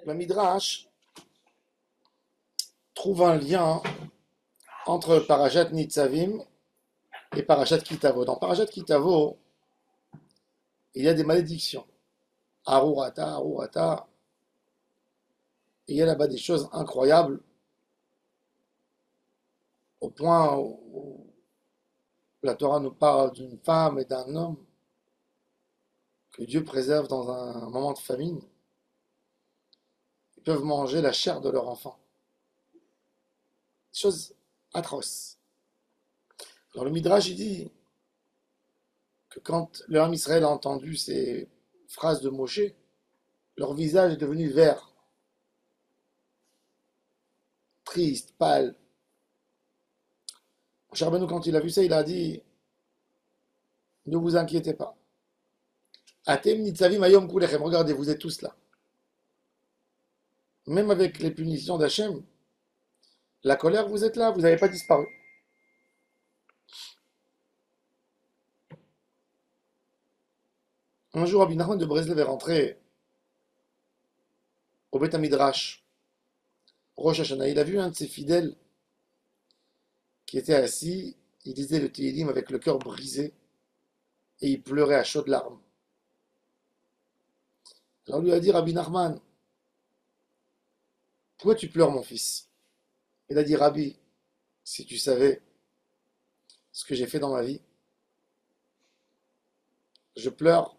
Le Midrash trouve un lien entre Parashat Nitzavim et Parashat Kitavo. Dans Parashat Kitavo, il y a des malédictions. Arurata, Arurata. Et il y a là-bas des choses incroyables, au point où la Torah nous parle d'une femme et d'un homme que Dieu préserve dans un moment de famine. Ils peuvent manger la chair de leur enfant. Des choses atroces. Alors le Midrash, il dit que quand le Ham Israël a entendu ces phrases de Moshe, leur visage est devenu vert, triste, pâle. Moshe Rabbeinu, quand il a vu ça, il a dit, ne vous inquiétez pas. Atem nitzavim hayom kulechem. Regardez, vous êtes tous là. Même avec les punitions d'Hachem, la colère, vous êtes là, vous n'avez pas disparu. Un jour, Rabbi Nachman de Breslev est rentré au Beth Midrash, Rosh Hashanah. Il a vu un de ses fidèles qui était assis, il lisait le Tehillim avec le cœur brisé et il pleurait à chaudes larmes. Alors lui a dit, Rabbi Nachman, pourquoi tu pleures, mon fils? Il a dit, Rabbi, si tu savais ce que j'ai fait dans ma vie, je pleure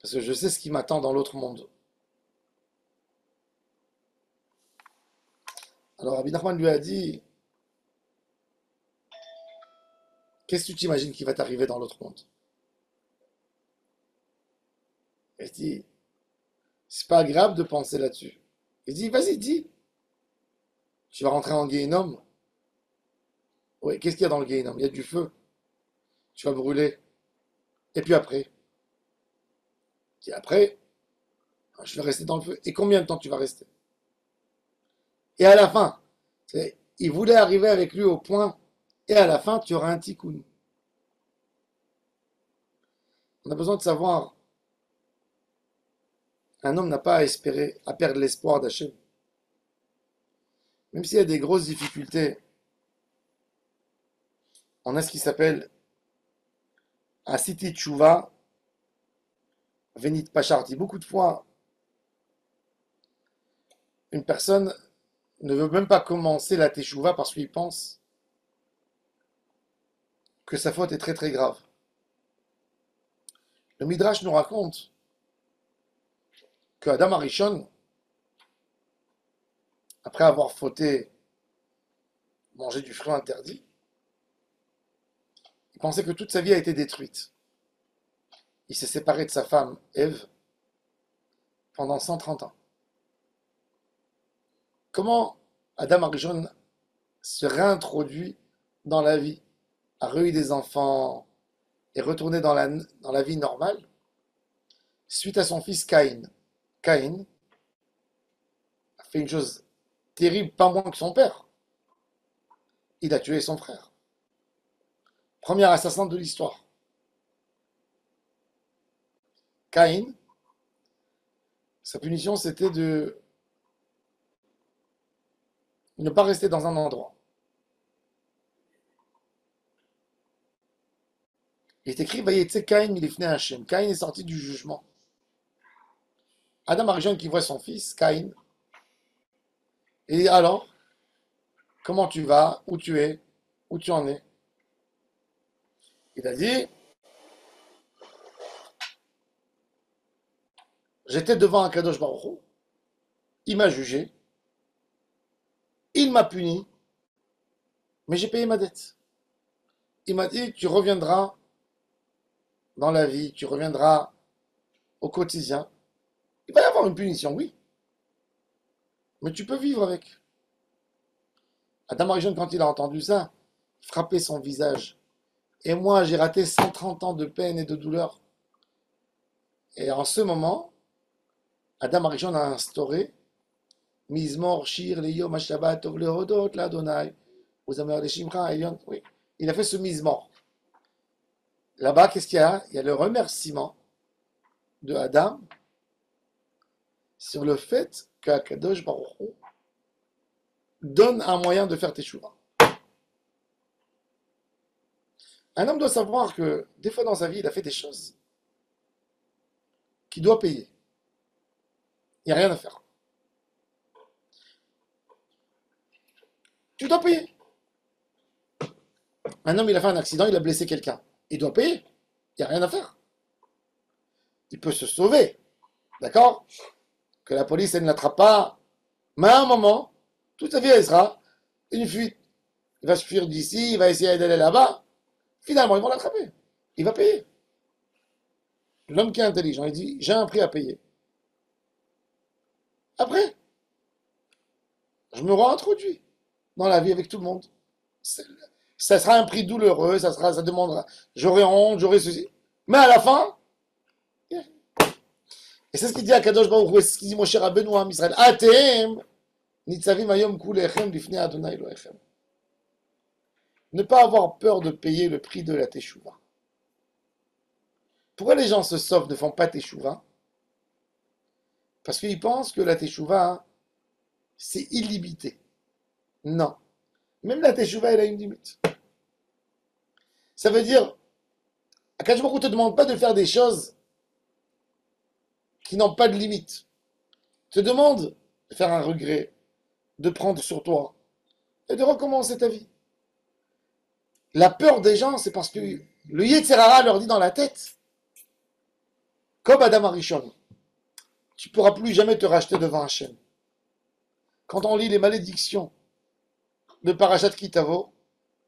parce que je sais ce qui m'attend dans l'autre monde. Alors Rabbi Nachman lui a dit, qu'est-ce que tu t'imagines qui va t'arriver dans l'autre monde? Il dit, c'est pas agréable de penser là-dessus. Il dit, vas-y, dis, tu vas rentrer en Guéhénom. Oui, qu'est-ce qu'il y a dans le Guéhénom? Il y a du feu. Tu vas brûler. Et puis après? Et après, je vais rester dans le feu. Et combien de temps tu vas rester? Et à la fin, il voulait arriver avec lui au point, et à la fin, tu auras un tikkun. On a besoin de savoir, un homme n'a pas à espérer, à perdre l'espoir d'Hachem. Même s'il y a des grosses difficultés, on a ce qui s'appelle Asiti Tshuva, Venit Pacharti. Beaucoup de fois, une personne ne veut même pas commencer la Teshuvah parce qu'il pense que sa faute est très très grave. Le Midrash nous raconte que Adam Arishon, après avoir fauté, mangé du fruit interdit, il pensait que toute sa vie a été détruite. Il s'est séparé de sa femme, Ève, pendant 130 ans. Comment Adam Arishon se réintroduit dans la vie, a eu des enfants et retourné dans la vie normale, suite à son fils Caïn. Caïn a fait une chose terrible, pas moins que son père. Il a tué son frère. Premier assassin de l'histoire. Caïn, sa punition, c'était de ne pas rester dans un endroit. Il est écrit, Vayetse Caïn, il est venu à Hachem. Caïn est sorti du jugement. Adam Arishon qui voit son fils, Caïn, et dit, alors, comment tu vas? Où tu es? Où tu en es? Il a dit, j'étais devant un Kadosh Baruch Hu, il m'a jugé, il m'a puni, mais j'ai payé ma dette. Il m'a dit, tu reviendras dans la vie, tu reviendras au quotidien. Il va y avoir une punition, oui, mais tu peux vivre avec. Adam Arishon, quand il a entendu ça, frappait son visage. Et moi, j'ai raté 130 ans de peine et de douleur. Et en ce moment, Adam Arishon a instauré Mizmor, Shir, Leyom, Shabbat, Tov, Lehodot, l'Adonai, Uzamer, Leshimcha, Elion. Oui, il a fait ce Mizmor. Là-bas, qu'est-ce qu'il y a? Il y a le remerciement de Adam sur le fait qu'Akadosh Baruch Hu donne un moyen de faire teshuva. Un homme doit savoir que des fois dans sa vie, il a fait des choses qu'il doit payer. Il n'y a rien à faire. Tu dois payer. Un homme, il a fait un accident, il a blessé quelqu'un. Il doit payer. Il n'y a rien à faire. Il peut se sauver. D'accord? Que la police, elle ne l'attrape pas. Mais à un moment, toute sa vie, elle sera une fuite. Il va se fuir d'ici, il va essayer d'aller là-bas. Finalement, ils vont l'attraper. Il va payer. L'homme qui est intelligent, il dit, j'ai un prix à payer. Après, je me réintroduis dans la vie avec tout le monde. Ça sera un prix douloureux, ça demandera, j'aurai honte, j'aurai ceci. Mais à la fin, et c'est ce qu'il dit à Kadosh Baruch Hu, c'est ce qu'il dit mon cher Rabbeinu Am Israël, Atem, nitzavim hayom kulechem lifnei Adonai Elohechem. Ne pas avoir peur de payer le prix de la teshuva. Pourquoi les gens se sauvent, ne font pas teshuva? Parce qu'ils pensent que la teshuva, c'est illimité. Non. Même la teshuva, elle a une limite. Ça veut dire, Akadosh Baruch Hu ne te demande pas de faire des choses qui n'ont pas de limite. Il te demande de faire un regret, de prendre sur toi et de recommencer ta vie. La peur des gens, c'est parce que le Yetzer Hara leur dit dans la tête, comme Adam Arishon, tu ne pourras plus jamais te racheter devant Hachem. Quand on lit les malédictions de Parashat Kitavo,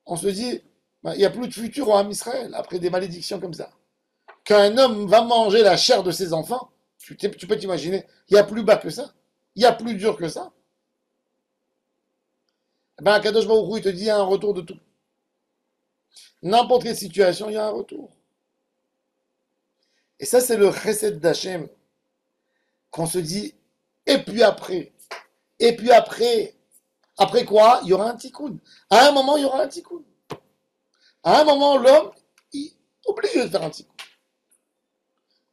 on se dit, il n'y a plus de futur en Israël après des malédictions comme ça. Qu'un homme va manger la chair de ses enfants, tu peux t'imaginer, il y a plus bas que ça, il y a plus dur que ça. Ben, Kadosh Baruch Hu, il te dit, il y a un retour de tout. N'importe quelle situation, il y a un retour. Et ça, c'est le chesed d'Hachem qu'on se dit, et puis après, après quoi, il y aura un tikkun. À un moment, il y aura un tikkun. À un moment, l'homme, il est obligé de faire un tikkun.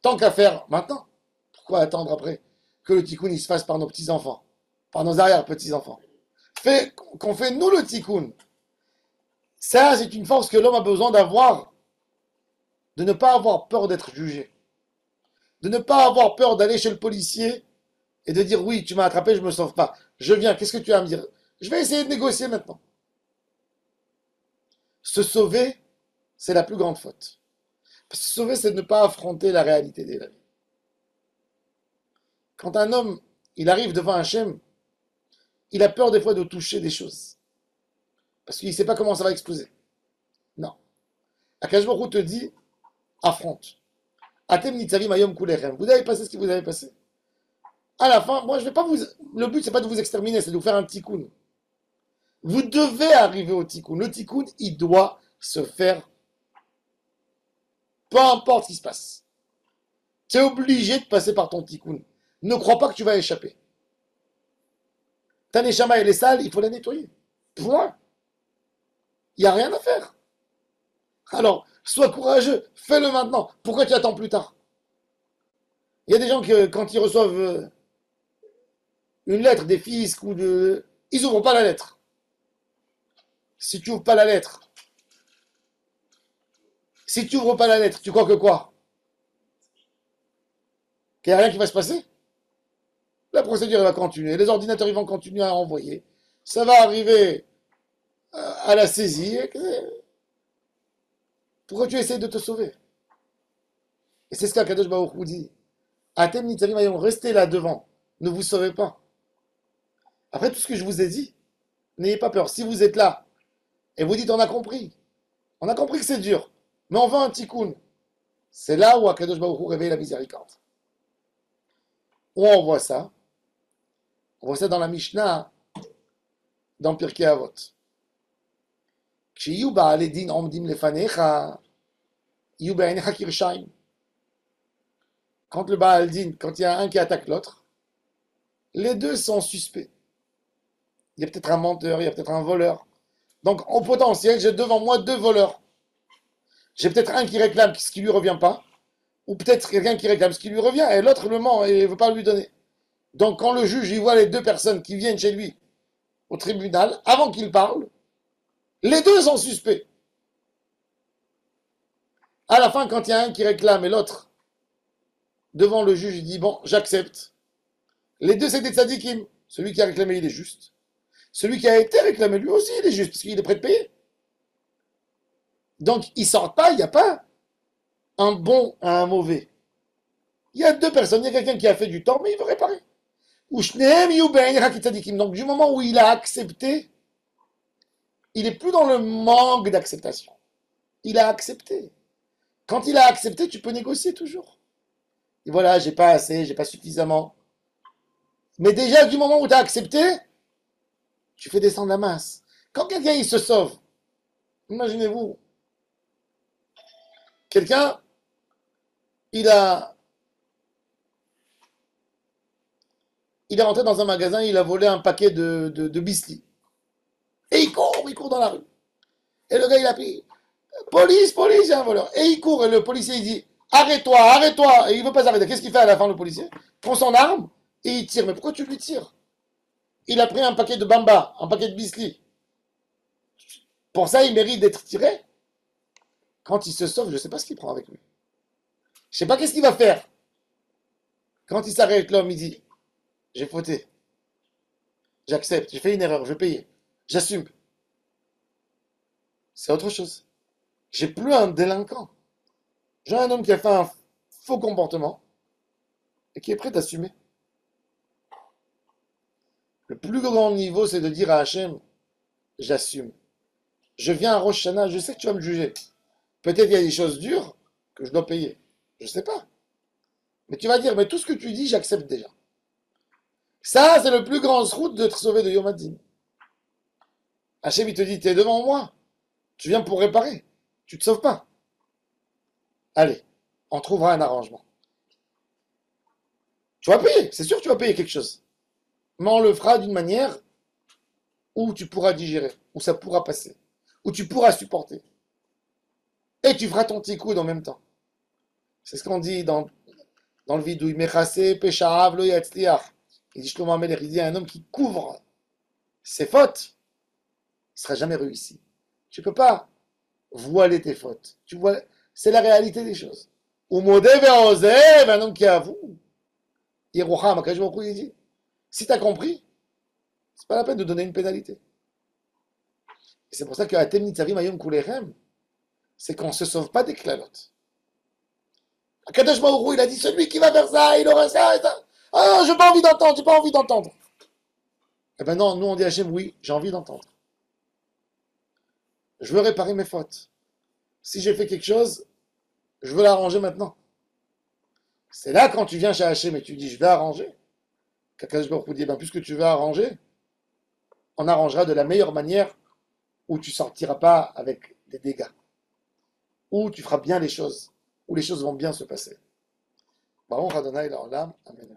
Tant qu'à faire maintenant, pourquoi attendre après que le tikkun il se fasse par nos petits-enfants, par nos arrière-petits-enfants? Qu'on fait nous le tikkun. Ça, c'est une force que l'homme a besoin d'avoir, de ne pas avoir peur d'être jugé, de ne pas avoir peur d'aller chez le policier et de dire oui, tu m'as attrapé, je ne me sauve pas. Je viens, qu'est-ce que tu vas me dire? Je vais essayer de négocier maintenant. Se sauver, c'est la plus grande faute. Parce que se sauver, c'est de ne pas affronter la réalité de la vie. Quand un homme, il arrive devant Hachem, il a peur des fois de toucher des choses. Parce qu'il ne sait pas comment ça va exploser. Non. Akadosh Baruch Hu te dit, affronte. Atem nitzavim hayom kulechem. Vous avez passé ce que vous avez passé. À la fin, moi je vais pas vous. Le but c'est pas de vous exterminer, c'est de vous faire un tikkun. Vous devez arriver au tikkun. Le tikkun, il doit se faire. Peu importe ce qui se passe. Tu es obligé de passer par ton tikkun. Ne crois pas que tu vas échapper. Ta neshama elle est sale, il faut la nettoyer. Point. Il n'y a rien à faire. Alors, sois courageux, fais-le maintenant. Pourquoi tu attends plus tard? Il y a des gens qui, quand ils reçoivent une lettre des fiscs ou de... Ils n'ouvrent pas la lettre. Si tu n'ouvres pas la lettre, tu crois que quoi? Qu'il n'y a rien qui va se passer? La procédure elle va continuer, les ordinateurs ils vont continuer à envoyer. Ça va arriver à la saisie. Pourquoi tu essaies de te sauver? Et c'est ce qu'Akadosh Baruch Hu dit. Atem nitzavim hayom, restez là devant. Ne vous sauvez pas. Après tout ce que je vous ai dit, n'ayez pas peur. Si vous êtes là et vous dites on a compris que c'est dur, mais on veut un tikkun, c'est là où Akadosh Baruch Hu réveille la miséricorde. Où on voit ça? On voit ça dans la Mishnah, dans Pirkei Avot. Kshiyu ba'alei din omdim lefanecha, yu be'einecha kirshaim. Quand le Baal Din, quand il y a un qui attaque l'autre, les deux sont suspects. Il y a peut-être un menteur, il y a peut-être un voleur. Donc, au potentiel, j'ai devant moi deux voleurs. J'ai peut-être un qui réclame ce qui ne lui revient pas, ou peut-être quelqu'un qui réclame ce qui lui revient, et l'autre le ment et ne veut pas lui donner. Donc quand le juge y voit les deux personnes qui viennent chez lui au tribunal, avant qu'il parle, les deux sont suspects. À la fin, quand il y a un qui réclame et l'autre, devant le juge, il dit, bon, j'accepte. Les deux, c'est des tzadikim. Celui qui a réclamé, il est juste. Celui qui a été réclamé, lui aussi, il est juste, parce qu'il est prêt de payer. Donc, ils sortent pas, il n'y a pas un bon à un mauvais. Il y a deux personnes, il y a quelqu'un qui a fait du tort, mais il veut réparer. Donc, du moment où il a accepté, il n'est plus dans le manque d'acceptation. Il a accepté. Quand il a accepté, tu peux négocier toujours. Et voilà, j'ai pas assez, j'ai pas suffisamment. Mais déjà, du moment où tu as accepté, tu fais descendre la masse. Quand quelqu'un il se sauve, imaginez-vous, quelqu'un, il a, il est rentré dans un magasin, il a volé un paquet de biscuits. Et il court dans la rue. Et le gars, il a pris, police, police, il y a un voleur. Et il court, et le policier, il dit, arrête-toi, arrête-toi. Et il veut pas s'arrêter. Qu'est-ce qu'il fait à la fin, le policier? Il prend son arme, et il tire. Mais pourquoi tu lui tires? Il a pris un paquet de bamba, un paquet de biscuits. Pour ça, il mérite d'être tiré. Quand il se sauve, je ne sais pas ce qu'il prend avec lui. Je ne sais pas qu'est-ce qu'il va faire. Quand il s'arrête, l'homme, il dit, j'ai fauté. J'accepte, j'ai fait une erreur, je vais payer. J'assume. C'est autre chose. J'ai plus un délinquant. J'ai un homme qui a fait un faux comportement et qui est prêt à assumer. Le plus grand niveau, c'est de dire à Hachem, j'assume. Je viens à Rosh Hashanah, je sais que tu vas me juger. Peut-être qu'il y a des choses dures que je dois payer. Je ne sais pas. Mais tu vas dire, mais tout ce que tu dis, j'accepte déjà. Ça, c'est le plus grand route de te sauver de Yom Hadin. Hachem, il te dit, tu es devant moi. Tu viens pour réparer. Tu ne te sauves pas. Allez, on trouvera un arrangement. Tu vas payer, c'est sûr que tu vas payer quelque chose. Mais on le fera d'une manière où tu pourras digérer, où ça pourra passer, où tu pourras supporter. Et tu feras ton tikkun en même temps. C'est ce qu'on dit dans le vidouille. Mechase pesha'av lo yatzliach. Il dit Shlomo HaMelech, il dit un homme qui couvre ses fautes, il ne sera jamais réussi. Tu ne peux pas voiler tes fautes. Tu vois, c'est la réalité des choses. Umode ve'ozev, un homme qui avoue. Yerucham, Akadosh Baruch Hu, il dit, si tu as compris, c'est pas la peine de donner une pénalité. Et c'est pour ça que Atem Nitzarim Ayom Kulechem, c'est qu'on ne se sauve pas des clalotes. Akadosh Baruch Hu, il a dit, celui qui va faire ça, il aura ça et ça. Ah non, j'ai pas envie d'entendre, j'ai pas envie d'entendre. Eh ben non, nous on dit à Hachem, oui, j'ai envie d'entendre. Je veux réparer mes fautes. Si j'ai fait quelque chose, je veux l'arranger maintenant. C'est là quand tu viens chez Hachem et tu dis, je vais arranger. Qu'Akadosh Baruch Hu dit, ben puisque tu veux arranger, on arrangera de la meilleure manière où tu sortiras pas avec des dégâts. Où tu feras bien les choses, où les choses vont bien se passer. Baruch Adonai La'olam, Amen.